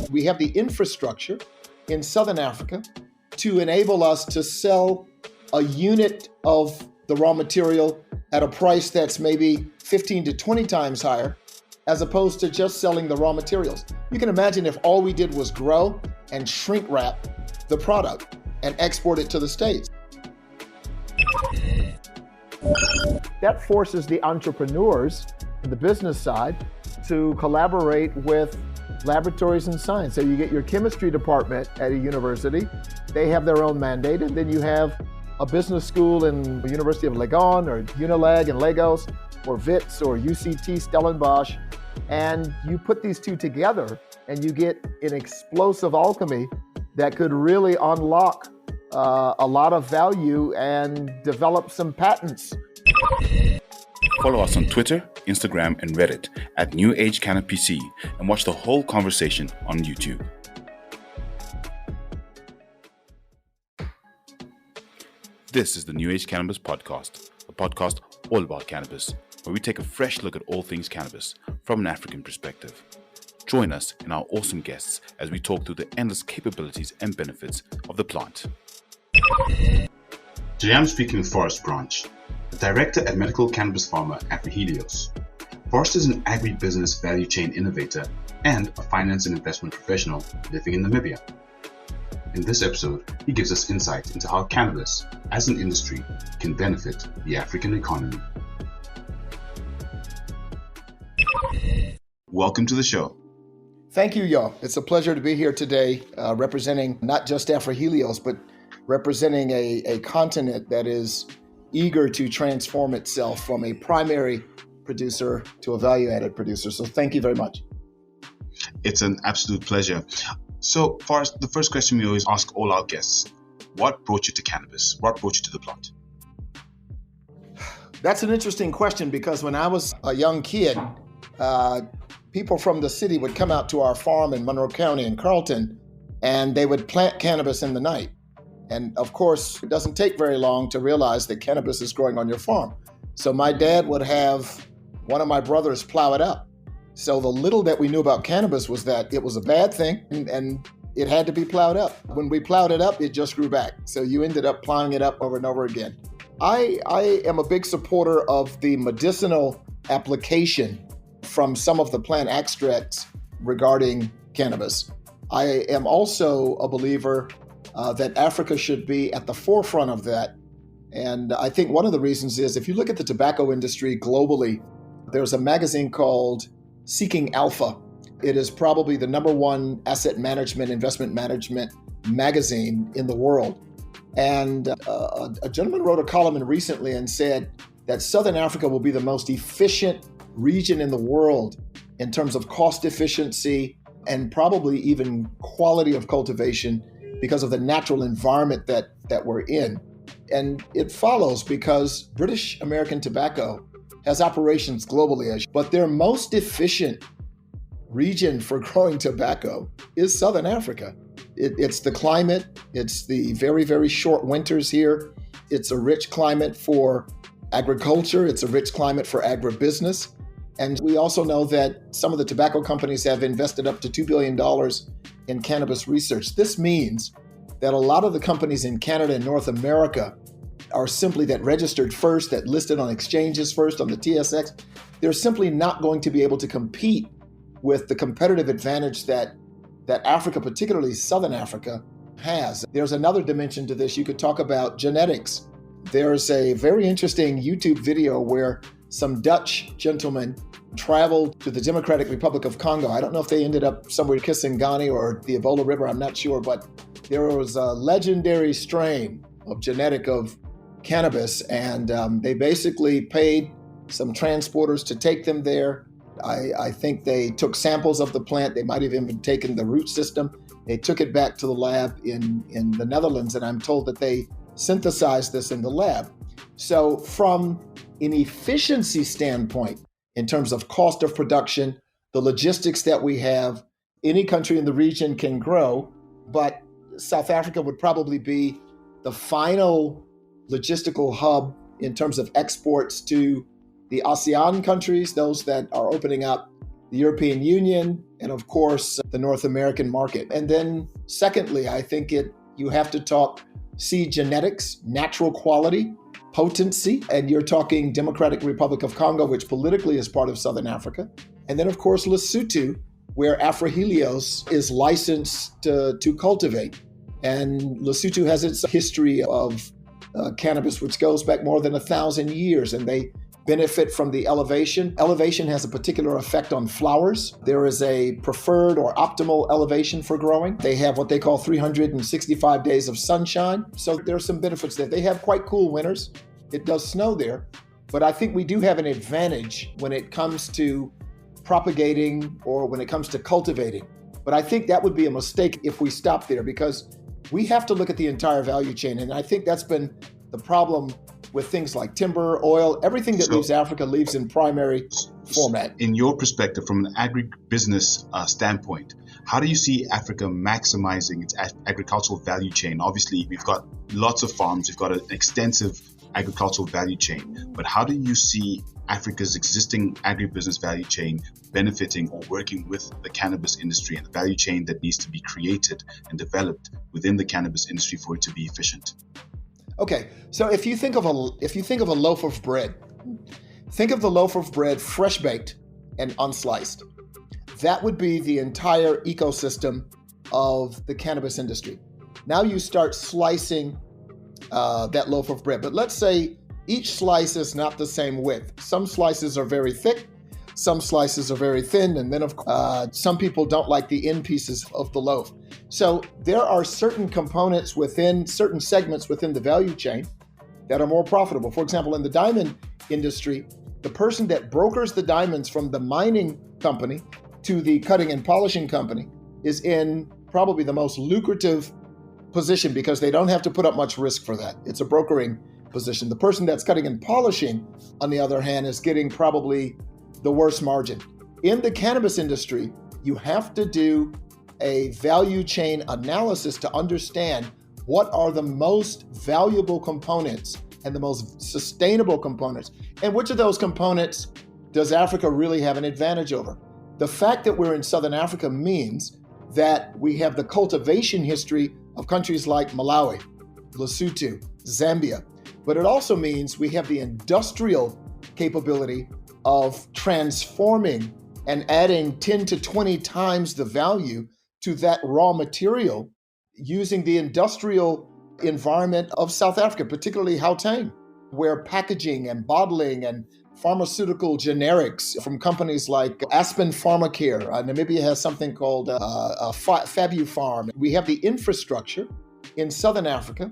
We have the infrastructure in Southern Africa to enable us to sell a unit of the raw material at a price that's maybe 15 to 20 times higher, as opposed to just selling the raw materials. You can imagine if all we did was grow and shrink wrap the product and export it to the States. That forces the entrepreneurs in the business side to collaborate with laboratories and science. So you get your chemistry department at a university, they have their own mandate, and then you have a business school in the University of Legon or Unilag in Lagos, or WITS or UCT Stellenbosch, and you put these two together and you get an explosive alchemy that could really unlock a lot of value and develop some patents. Follow us on Twitter, Instagram, and Reddit at New Age Cannabis PC, and watch the whole conversation on YouTube. This is the New Age Cannabis Podcast, a podcast all about cannabis, where we take a fresh look at all things cannabis from an African perspective. Join us and our awesome guests as we talk through the endless capabilities and benefits of the plant. Today I'm speaking with Forrest Branch, the director at medical cannabis farmer AphriHelios. Forrest is an agribusiness value chain innovator and a finance and investment professional living in Namibia. In this episode, he gives us insight into how cannabis, as an industry, can benefit the African economy. Welcome to the show. Thank you, y'all. It's a pleasure to be here today, representing not just AphriHelios, but representing a continent that is eager to transform itself from a primary producer to a value-added producer. So thank you very much. It's an absolute pleasure. So, Forrest, the first question we always ask all our guests, what brought you to cannabis? What brought you to the plant? That's an interesting question, because when I was a young kid, people from the city would come out to our farm in Monroe County in Carlton, and they would plant cannabis in the night. And of course, it doesn't take very long to realize that cannabis is growing on your farm. So my dad would have one of my brothers plow it up. So the little that we knew about cannabis was that it was a bad thing and it had to be plowed up. When we plowed it up, it just grew back. So you ended up plowing it up over and over again. I am a big supporter of the medicinal application from some of the plant extracts regarding cannabis. I am also a believer that Africa should be at the forefront of that. And I think one of the reasons is, if you look at the tobacco industry globally, there's a magazine called Seeking Alpha. It is probably the number one asset management, investment management magazine in the world. And a gentleman wrote a column recently and said that Southern Africa will be the most efficient region in the world in terms of cost efficiency and probably even quality of cultivation because of the natural environment that we're in. And it follows because British American Tobacco has operations globally, but their most efficient region for growing tobacco is Southern Africa. It's the climate, it's the very, very short winters here. It's a rich climate for agriculture, it's a rich climate for agribusiness. And we also know that some of the tobacco companies have invested up to $2 billion in cannabis research. This means that a lot of the companies in Canada and North America are simply that registered first, that listed on exchanges first, on the TSX. They're simply not going to be able to compete with the competitive advantage that Africa, particularly Southern Africa, has. There's another dimension to this. You could talk about genetics. There's a very interesting YouTube video where some Dutch gentlemen traveled to the Democratic Republic of Congo. I don't know if they ended up somewhere Kisangani or the Ebola River, I'm not sure, but there was a legendary strain of genetic of cannabis, and they basically paid some transporters to take them there. I think they took samples of the plant. They might have even taken the root system. They took it back to the lab in the Netherlands, and I'm told that they synthesized this in the lab. So from an efficiency standpoint, in terms of cost of production, the logistics that we have, any country in the region can grow, but South Africa would probably be the final logistical hub in terms of exports to the ASEAN countries, those that are opening up, the European Union, and of course, the North American market. And then secondly, I think you have to talk seed genetics, natural quality, potency, and you're talking Democratic Republic of Congo, which politically is part of Southern Africa. And then of course, Lesotho, where AphriHelios is licensed to cultivate. And Lesotho has its history of cannabis, which goes back more than 1,000 years, and they benefit from the elevation. Elevation has a particular effect on flowers. There is a preferred or optimal elevation for growing. They have what they call 365 days of sunshine. So there are some benefits there. They have quite cool winters. It does snow there, but I think we do have an advantage when it comes to propagating or when it comes to cultivating. But I think that would be a mistake if we stop there, because we have to look at the entire value chain. And I think that's been the problem with things like timber, oil, everything that leaves Africa leaves in primary format. In your perspective, from an agribusiness standpoint, how do you see Africa maximizing its agricultural value chain? Obviously, we've got lots of farms, we've got an extensive agricultural value chain, but how do you see Africa's existing agribusiness value chain benefiting or working with the cannabis industry and the value chain that needs to be created and developed within the cannabis industry for it to be efficient? Okay, so if you think of a loaf of bread, think of the loaf of bread fresh baked and unsliced. That would be the entire ecosystem of the cannabis industry. Now you start slicing that loaf of bread, but let's say each slice is not the same width. Some slices are very thick, some slices are very thin, and then some people don't like the end pieces of the loaf. So there are certain components within certain segments within the value chain that are more profitable. For example, in the diamond industry, the person that brokers the diamonds from the mining company to the cutting and polishing company is in probably the most lucrative position because they don't have to put up much risk for that. It's a brokering position. The person that's cutting and polishing, on the other hand, is getting probably the worst margin. In the cannabis industry, you have to do a value chain analysis to understand what are the most valuable components and the most sustainable components, and which of those components does Africa really have an advantage over. The fact that we're in Southern Africa means that we have the cultivation history of countries like Malawi, Lesotho, Zambia, but it also means we have the industrial capability of transforming and adding 10 to 20 times the value to that raw material using the industrial environment of South Africa, particularly Gauteng, where packaging and bottling and pharmaceutical generics from companies like Aspen Pharmacare. Namibia has something called Fabu Farm. We have the infrastructure in Southern Africa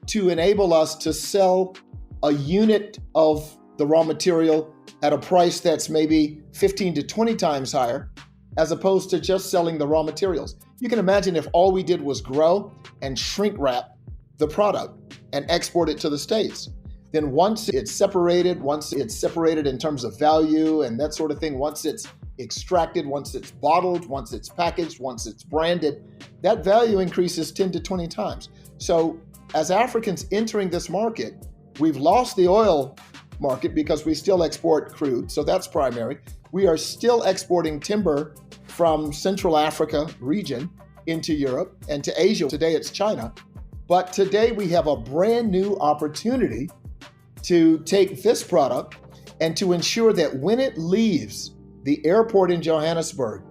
to enable us to sell a unit of the raw material at a price that's maybe 15 to 20 times higher, as opposed to just selling the raw materials. You can imagine if all we did was grow and shrink wrap the product and export it to the States. Then once it's separated in terms of value and that sort of thing, once it's extracted, once it's bottled, once it's packaged, once it's branded, that value increases 10 to 20 times. So as Africans entering this market, we've lost the oil market because we still export crude, so that's primary. We are still exporting timber from Central Africa region into Europe and to Asia. Today it's China. But today we have a brand new opportunity to take this product and to ensure that when it leaves the airport in Johannesburg,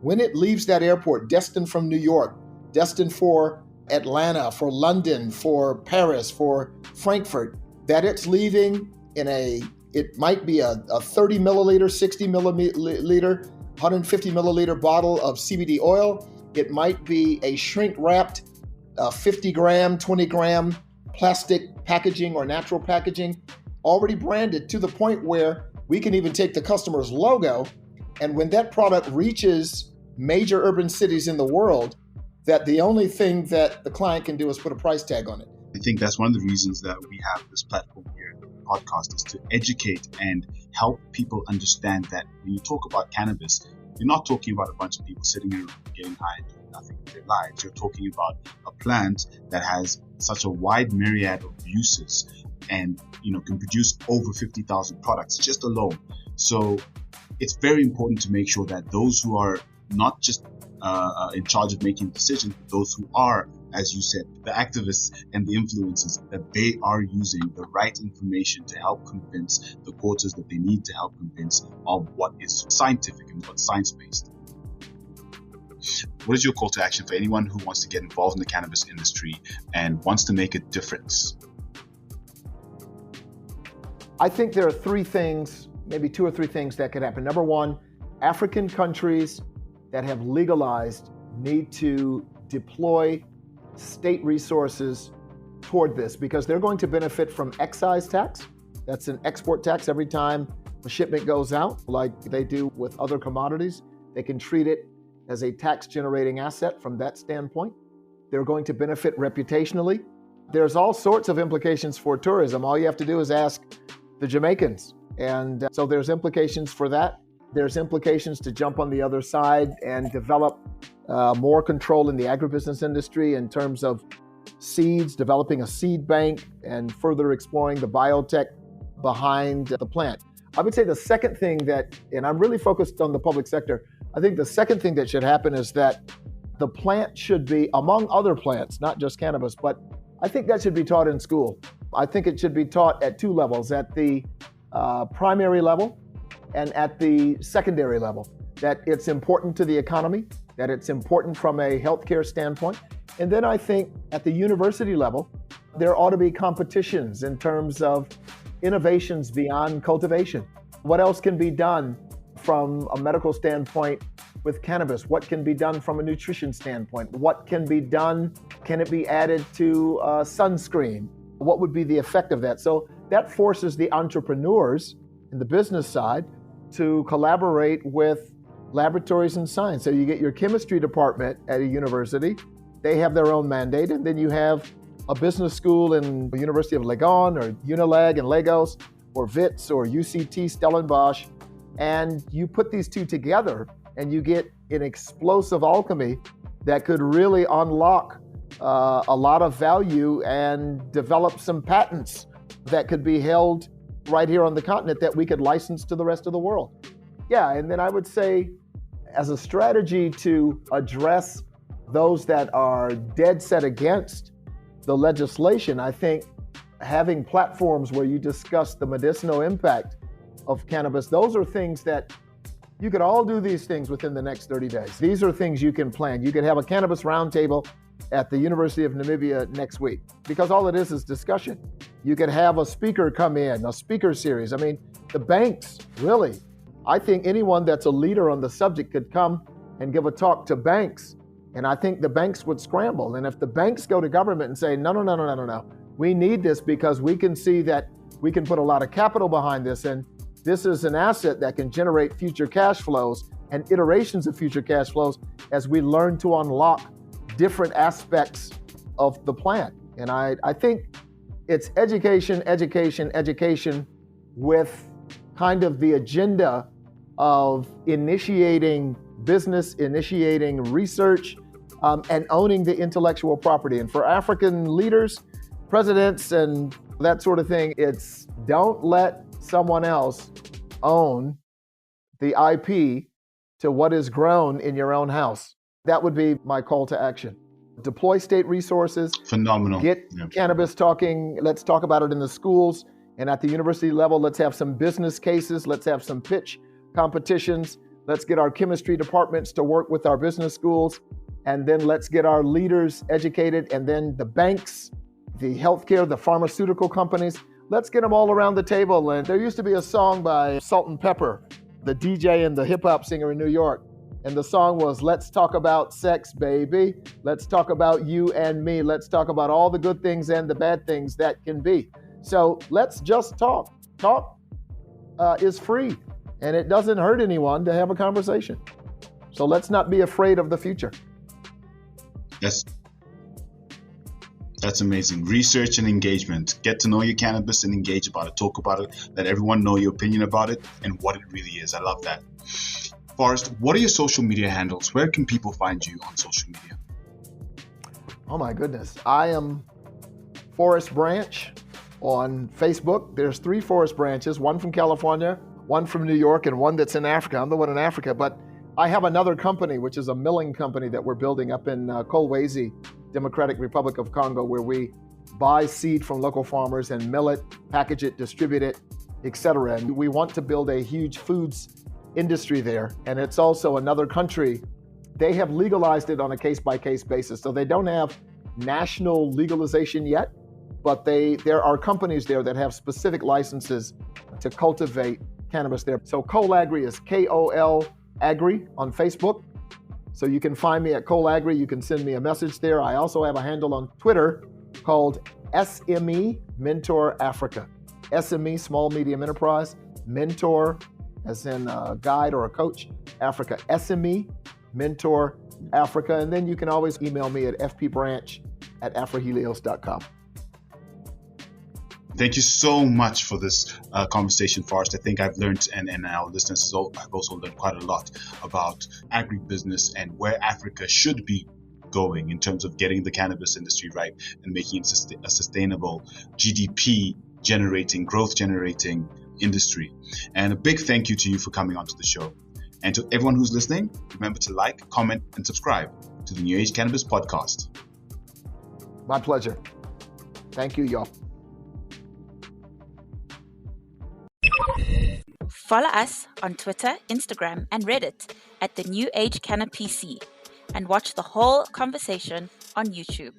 when it leaves that airport destined from New York, destined for Atlanta, for London, for Paris, for Frankfurt, that it's leaving in it might be a 30 milliliter, 60 milliliter, 150 milliliter bottle of CBD oil. It might be a shrink wrapped 50 gram, 20 gram plastic packaging or natural packaging, already branded to the point where we can even take the customer's logo. And when that product reaches major urban cities in the world, that the only thing that the client can do is put a price tag on it. I think that's one of the reasons that we have this platform here, the podcast, is to educate and help people understand that when you talk about cannabis, you're not talking about a bunch of people sitting here getting high and doing nothing with their lives. You're talking about a plant that has such a wide myriad of uses and can produce over 50,000 products just alone. So it's very important to make sure that those who are not just in charge of making decisions, but those who are, as you said, the activists and the influencers, that they are using the right information to help convince the quarters that they need to help convince of what is scientific and what's science-based. What is your call to action for anyone who wants to get involved in the cannabis industry and wants to make a difference? I think there are three things, maybe two or three things that could happen. Number one, African countries that have legalized need to deploy state resources toward this because they're going to benefit from excise tax. That's an export tax every time a shipment goes out, like they do with other commodities. They can treat it as a tax generating asset from that standpoint. They're going to benefit reputationally. There's all sorts of implications for tourism. All you have to do is ask the Jamaicans. And so there's implications for that. There's implications to jump on the other side and develop more control in the agribusiness industry in terms of seeds, developing a seed bank, and further exploring the biotech behind the plant. I would say the second thing that, and I'm really focused on the public sector, I think the second thing that should happen is that the plant should be, among other plants, not just cannabis, but I think that should be taught in school. I think it should be taught at two levels, at the primary level and at the secondary level, that it's important to the economy, that it's important from a healthcare standpoint. And then I think at the university level, there ought to be competitions in terms of innovations beyond cultivation. What else can be done from a medical standpoint with cannabis? What can be done from a nutrition standpoint? What can be done? Can it be added to sunscreen? What would be the effect of that? So that forces the entrepreneurs in the business side to collaborate with laboratories and science. So you get your chemistry department at a university, they have their own mandate, and then you have a business school in the University of Legon or Unilag in Lagos or WITS or UCT Stellenbosch, and you put these two together and you get an explosive alchemy that could really unlock a lot of value and develop some patents that could be held right here on the continent that we could license to the rest of the world. Yeah, and then I would say as a strategy to address those that are dead set against the legislation, I think having platforms where you discuss the medicinal impact of cannabis, those are things that you could all do these things within the next 30 days. These are things you can plan. You could have a cannabis roundtable at the University of Namibia next week because all it is discussion. You could have a speaker come in, a speaker series. I mean, the banks, really, I think anyone that's a leader on the subject could come and give a talk to banks. And I think the banks would scramble. And if the banks go to government and say, no, we need this because we can see that we can put a lot of capital behind this. And this is an asset that can generate future cash flows and iterations of future cash flows as we learn to unlock different aspects of the plant. And I think it's education with kind of the agenda of initiating business, initiating research, and owning the intellectual property. And for African leaders, presidents, and that sort of thing, it's don't let someone else own the IP to what is grown in your own house. That would be my call to action. Deploy state resources. Phenomenal. Get cannabis talking. Let's talk about it in the schools. And at the university level, let's have some business cases. Let's have some pitch competitions. Let's get our chemistry departments to work with our business schools. And then let's get our leaders educated. And then the banks, the healthcare, the pharmaceutical companies, let's get them all around the table. And there used to be a song by Salt and Pepper, the DJ and the hip hop singer in New York. And the song was, let's talk about sex, baby. Let's talk about you and me. Let's talk about all the good things and the bad things that can be. So let's just talk. Talk is free, and it doesn't hurt anyone to have a conversation. So let's not be afraid of the future. Yes. That's amazing. Research and engagement. Get to know your cannabis and engage about it. Talk about it. Let everyone know your opinion about it and what it really is. I love that. Forrest, what are your social media handles? Where can people find you on social media? Oh my goodness. I am Forrest Branch on Facebook. There's 3 Forrest Branches, one from California, one from New York and one that's in Africa. I'm the one in Africa, but I have another company, which is a milling company that we're building up in Kolwezi, Democratic Republic of Congo, where we buy seed from local farmers and mill it, package it, distribute it, etc. And we want to build a huge foods industry there. And it's also another country. They have legalized it on a case-by-case basis. So they don't have national legalization yet, but there are companies there that have specific licenses to cultivate cannabis there. So Cole Agri is K-O-L Agri on Facebook. So you can find me at Cole Agri. You can send me a message there. I also have a handle on Twitter called SME Mentor Africa. SME, small medium enterprise, mentor as in a guide or a coach, Africa. SME Mentor Africa. And then you can always email me at fpbranch@AphriHelios.com. Thank you so much for this conversation, Forrest. I think I've learned, and our listeners have also learned quite a lot about agribusiness and where Africa should be going in terms of getting the cannabis industry right and making it a sustainable GDP generating, growth generating industry. And a big thank you to you for coming onto the show. And to everyone who's listening, remember to like, comment, and subscribe to the New Age Cannabis podcast. My pleasure. Thank you, y'all. Follow us on Twitter, Instagram, and Reddit at the New Age Cannabis PC, and watch the whole conversation on YouTube.